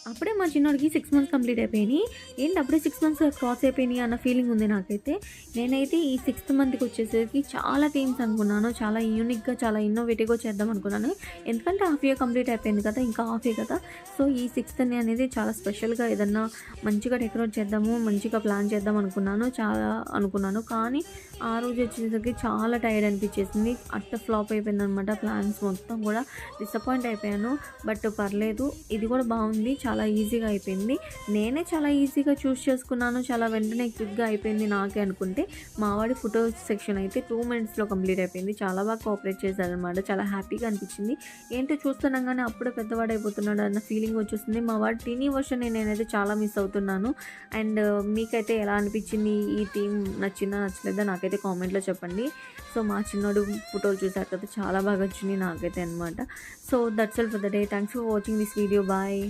అప్పుడే మా చిన్నోడికి 6 మంత్స్ కంప్లీట్ అయిపోయినాయి. ఏంటి అప్పుడే 6 మంత్స్ క్రాస్ అయిపోయినాయి అన్న ఫీలింగ్ ఉంది నాకైతే. నేనైతే ఈ 6థ్ మంత్‌కి వచ్చేసరికి చాలా థీమ్స్ అనుకున్నాను. చాలా యూనిక్‌గా, చాలా ఇన్నోవేటివ్‌గా చేద్దాం అనుకున్నాను. ఎందుకంటే హాఫ్ ఇయర్ కంప్లీట్ అయిపోయింది కదా! ఇంకా హాఫే కదా! సో, ఈ 6థ్‌ని అనేది చాలా స్పెషల్‌గా ఏదన్నా మంచిగా డెకరేట్ చేద్దాము, మంచిగా ప్లాన్ చేద్దాం అనుకున్నాను. చాలా అనుకున్నాను. కానీ ఆ రోజు వచ్చేసరికి చాలా టైర్డ్ అనిపించేసింది. ఫ్లాప్ అయిపోయిందనమాట ప్లాన్స్ మొత్తం కూడా. డిసప్పాయింట్ అయిపోయాను. బట్ పర్లేదు. ఇది కూడా బావుంది. చాలా ఈజీగా అయిపోయింది. నేనే చాలా ఈజీగా చూజ్ చేసుకున్నాను. చాలా వెంటనే క్విక్‌గా అయిపోయింది నాకే అనుకుంటే, మా వాడి ఫోటో సెక్షన్ అయితే 2 మినిట్స్‌లో కంప్లీట్ అయిపోయింది. చాలా బాగా కోఆపరేట్ చేశారనమాట. చాలా హ్యాపీగా అనిపించింది. ఏంటో చూస్తుండగానే అప్పుడే పెద్దవాడైపోతున్నాడు అన్న ఫీలింగ్ వచ్చేస్తుంది. మా వాడి టీనీ వర్షన్‌ని నేనైతే చాలా మిస్ అవుతున్నాను. అండ్ మీకైతే ఎలా అనిపించింది? ఈ థీమ్ నచ్చిందా? నచ్చలేదా? నాకైతే కామెంట్‌లో చెప్పండి. సో, మా చిన్నోడు ఫోటోలు చూసారు కదా! చాలా బాగా వచ్చినాయి నాకైతే అనమాట. So, that's all for the day. Thanks for watching this video. Bye.